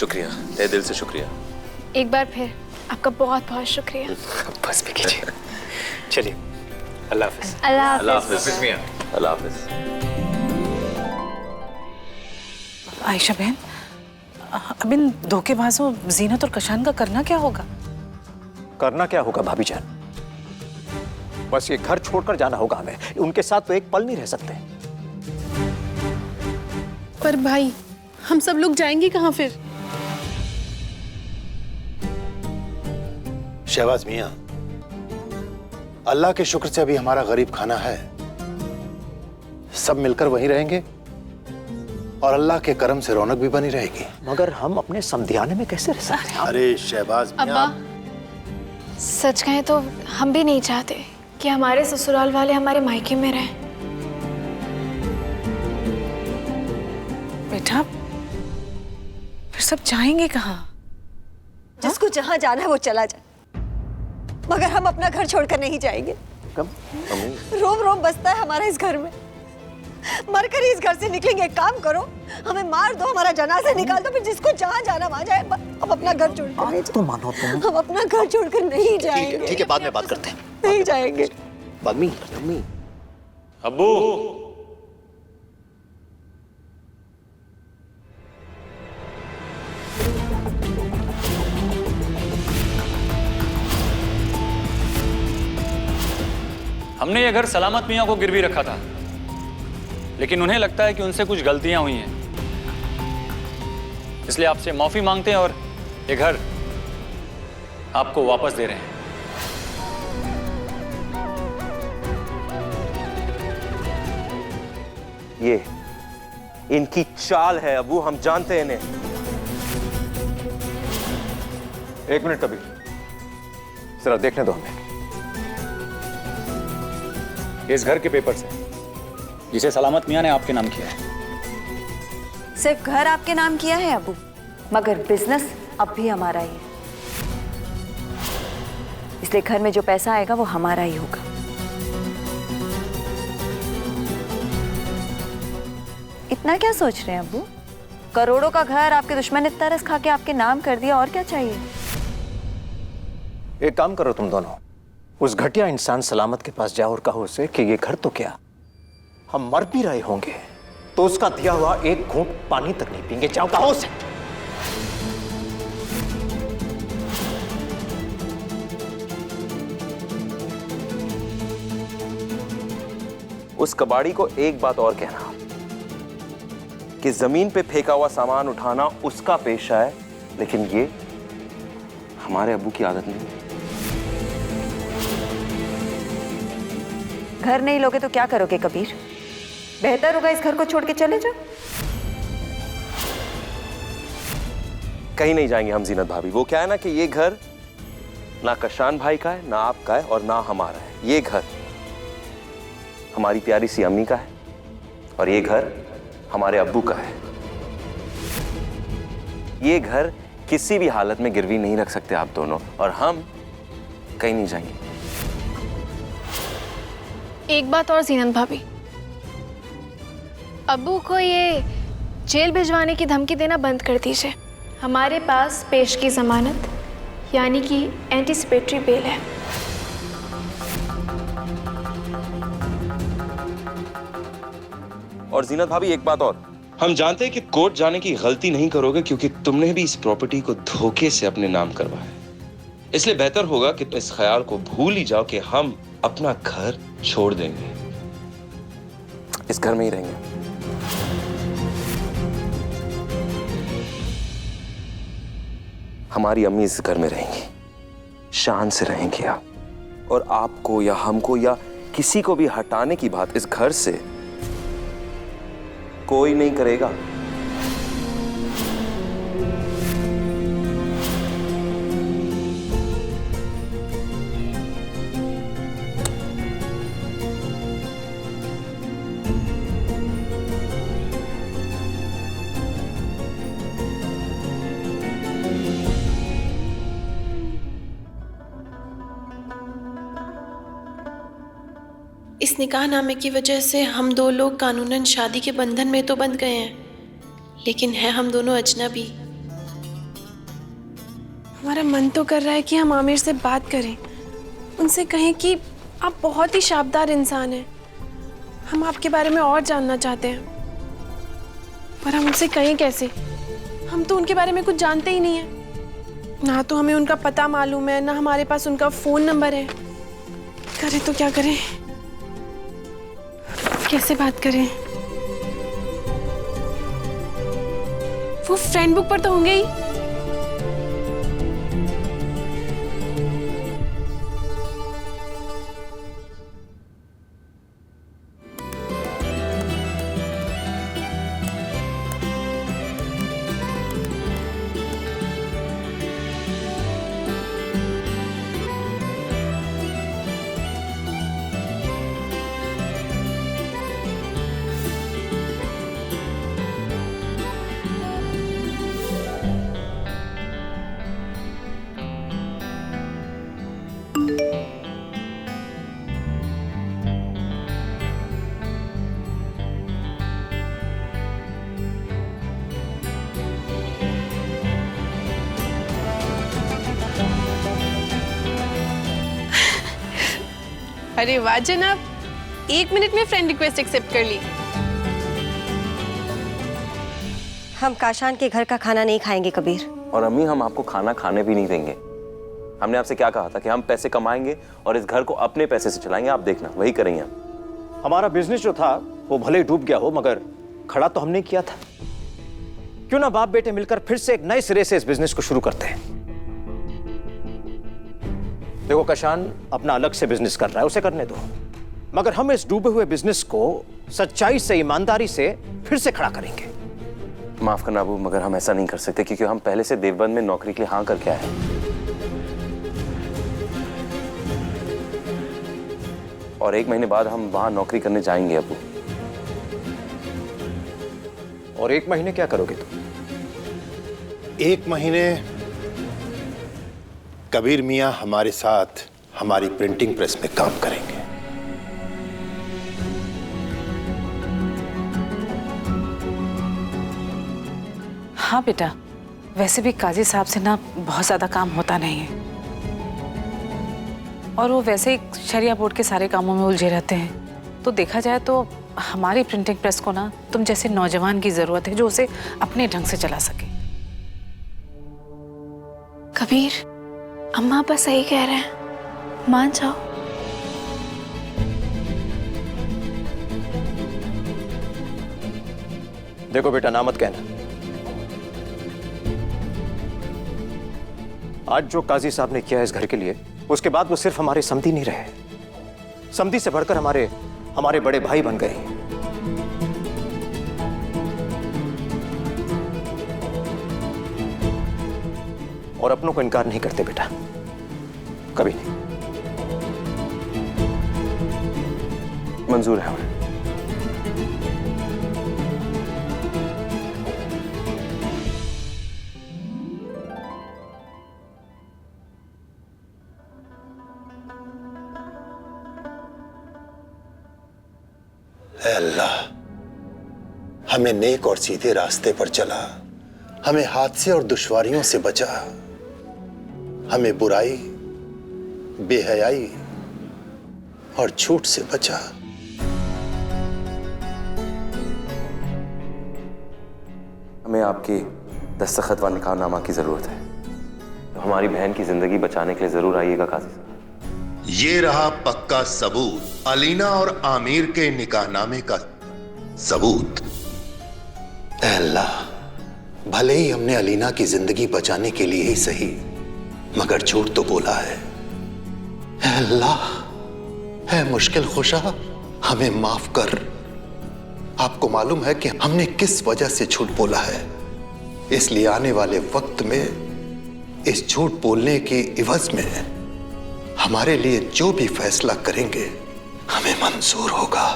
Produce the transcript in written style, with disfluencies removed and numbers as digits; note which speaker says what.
Speaker 1: शुक्रिया, तहे दिल से शुक्रिया।
Speaker 2: एक बार फिर आपका बहुत बहुत शुक्रिया।
Speaker 3: बस भी कीजिए। चलिए, अल्लाह हाफिज।
Speaker 1: अल्लाह हाफिज मियां। अल्लाह हाफिज।
Speaker 4: आयशा बहन, अब इन धोखेबाजों जीनत और कशान का करना क्या होगा?
Speaker 3: करना क्या होगा भाभी जान? बस ये घर छोड़कर जाना होगा हमें। उनके साथ तो एक पल नहीं रह सकते।
Speaker 5: पर भाई, हम सब लोग जाएंगे कहाँ फिर?
Speaker 6: शहबाज मियां, अल्लाह के शुक्र से अभी हमारा गरीब खाना है। सब मिलकर वहीं रहेंगे और अल्लाह के करम से रौनक भी बनी रहेगी।
Speaker 3: मगर हम अपने समधियाने में कैसे रह सकते हैं?
Speaker 6: अरे शहबाज मियां,
Speaker 2: सच कहें तो हम भी नहीं चाहते कि हमारे ससुराल वाले हमारे मायके में रहें।
Speaker 4: बेटा, फिर सब जाएंगे कहाँ?
Speaker 7: जिसको जहाँ जाना है वो चला जाए, मगर हम अपना घर छोड़कर नहीं जाएंगे। रोम रोम बसता है हमारा इस घर में। मरकर ही इस घर से निकलेंगे। एक काम करो, हमें मार दो, हमारा जनाजा निकाल दो, फिर जिसको जहाँ जाना वहाँ जाए। हम अपना घर छोड़कर नहीं
Speaker 3: तो मानो तुम।
Speaker 7: हम अपना घर छोड़कर नहीं जाएंगे।
Speaker 3: ठीक है, बाद में बात करते हैं।
Speaker 7: नहीं जाएंगे।
Speaker 3: Mummy, mummy.
Speaker 1: अब्बू,
Speaker 8: हमने ये घर सलामत मियां को गिरवी रखा था, लेकिन उन्हें लगता है कि उनसे कुछ गलतियां हुई हैं, इसलिए आपसे माफी मांगते हैं और ये घर आपको वापस दे रहे हैं।
Speaker 9: ये इनकी चाल है अबू, हम जानते हैं इन्हें।
Speaker 3: एक मिनट कबीर, जरा देखने दो हमें।
Speaker 8: इस घर के पेपर से, जिसे सलामत मियां ने आपके नाम किया है।
Speaker 7: सिर्फ घर आपके नाम किया है अबू, मगर बिजनेस अब भी हमारा ही है। इसलिए घर में जो पैसा आएगा वो हमारा ही होगा। इतना क्या सोच रहे हैं अबू? करोड़ों का घर आपके दुश्मन ने तरस खा के आपके नाम कर दिया, और क्या चाहिए?
Speaker 3: एक काम करो तुम दोनों, उस घटिया इंसान सलामत के पास जाओ और कहो उसे कि ये घर तो क्या, हम मर भी रहे होंगे तो उसका दिया हुआ एक घूंट पानी तक नहीं पीएंगे। जाओ कहो उसे।
Speaker 9: उस कबाड़ी को एक बात और कहना कि जमीन पे फेंका हुआ सामान उठाना उसका पेशा है, लेकिन ये हमारे अब्बू की आदत नहीं।
Speaker 7: घर नहीं लोगे तो क्या करोगे कबीर? बेहतर होगा इस घर को छोड़ के चले जाओ।
Speaker 9: कहीं नहीं जाएंगे हम जीनत भाभी। वो क्या है ना कि ये घर ना कशान भाई का है, ना आपका है और ना हमारा है। ये घर हमारी प्यारी सी अम्मी का है और ये घर हमारे अब्बू का है। ये घर किसी भी हालत में गिरवी नहीं रख सकते आप दोनों, और हम कहीं नहीं जाएंगे।
Speaker 2: एक बात और जीनत भाभी, अब्बू को ये जेल भिजवाने की धमकी देना बंद कर दीजिए। हमारे पास पेश की जमानत यानी कि एंटीसिपेटरी बेल है।
Speaker 9: और जीनत भाभी एक बात और, हम जानते हैं कि कोर्ट जाने की गलती नहीं करोगे, क्योंकि तुमने भी इस प्रॉपर्टी को धोखे से अपने नाम करवाया। इसलिए बेहतर होगा कि तुम इस ख्याल को भूल ही जाओ कि हम अपना घर छोड़ देंगे, इस घर में ही रहेंगे। हमारी अम्मी इस घर में रहेंगी, शान से रहेंगी आप, और आपको या हमको या किसी को भी हटाने की बात इस घर से कोई नहीं करेगा।
Speaker 5: इस निकाहनामे की वजह से हम दो लोग कानूनन शादी के बंधन में तो बंध गए हैं, लेकिन हैं हम दोनों अजनबी। हमारा मन तो कर रहा है कि हम आमिर से बात करें, उनसे कहें कि आप बहुत ही शानदार इंसान हैं, हम आपके बारे में और जानना चाहते हैं। पर हम उनसे कहें कैसे? हम तो उनके बारे में कुछ जानते ही नहीं हैं। ना तो हमें उनका पता मालूम है, ना हमारे पास उनका फोन नंबर है। करें तो क्या करें? कैसे बात करें? वो फ्रेंड बुक पर तो होंगे ही। अरे वाह जनाब, 1 मिनट में फ्रेंड रिक्वेस्ट एक्सेप्ट कर ली।
Speaker 7: हम काशान के घर का खाना नहीं खाएंगे कबीर।
Speaker 1: और अम्मी, हम आपको खाना खाने भी नहीं देंगे। हमने आपसे क्या कहा था कि हम पैसे कमाएंगे और इस घर को अपने पैसे से चलाएंगे। आप देखना, वही करेंगे हम।
Speaker 3: हमारा बिजनेस जो था वो भले ही डूब गया हो, मगर खड़ा तो हमने किया था। क्यों ना बाप बेटे मिलकर फिर से एक नए सिरे से इस बिजनेस को शुरू करते हैं। देखो, कशान अपना अलग से बिजनेस कर रहा है, उसे करने दो, मगर हम इस डूबे हुए बिजनेस को सच्चाई से, ईमानदारी से फिर से खड़ा करेंगे।
Speaker 1: माफ करना अबू, मगर हम ऐसा नहीं कर सकते क्योंकि हम पहले से देवबंद में नौकरी के लिए हाँ करके आए हैं। और 1 महीने बाद हम वहां नौकरी करने जाएंगे अबू।
Speaker 3: और 1 महीने क्या करोगे तुम?
Speaker 6: 1 महीने कबीर मियां हमारे साथ हमारी प्रिंटिंग प्रेस में काम करेंगे।
Speaker 4: हाँ बेटा, वैसे भी काजी साहब से ना बहुत ज्यादा काम होता नहीं है, और वो वैसे ही शरिया बोर्ड के सारे कामों में उलझे रहते हैं। तो देखा जाए तो हमारी प्रिंटिंग प्रेस को ना तुम जैसे नौजवान की जरूरत है जो उसे अपने ढंग से चला सके।
Speaker 2: कबीर, अम्मा बस सही कह रहे हैं, मान जाओ।
Speaker 3: देखो बेटा, ना मत कहना। आज जो काजी साहब ने किया इस घर के लिए, उसके बाद वो सिर्फ हमारे समधी नहीं रहे, समधी से बढ़कर हमारे बड़े भाई बन गए। और अपनों को इनकार नहीं करते बेटा, कभी नहीं।
Speaker 1: मंजूर है हमें।
Speaker 6: ऐ अल्लाह, हमें नेक और सीधे रास्ते पर चला, हमें हादसे और दुश्वारियों से बचा, हमें बुराई, बेहयाई और झूठ से बचा।
Speaker 1: हमें आपकी दस्तखत व निकाहनामा की जरूरत है, तो हमारी बहन की जिंदगी बचाने के लिए जरूर आइएगा काजी साहब।
Speaker 6: ये रहा पक्का सबूत, अलीना और आमिर के निकाहनामे का सबूत। ऐ अल्लाह, भले ही हमने अलीना की जिंदगी बचाने के लिए ही सही, मगर झूठ तो बोला है। ऐ अल्लाह, है मुश्किल खुशा, हमें माफ कर। आपको मालूम है कि हमने किस वजह से झूठ बोला है, इसलिए आने वाले वक्त में इस झूठ बोलने के इवज में हमारे लिए जो भी फैसला करेंगे हमें मंजूर होगा।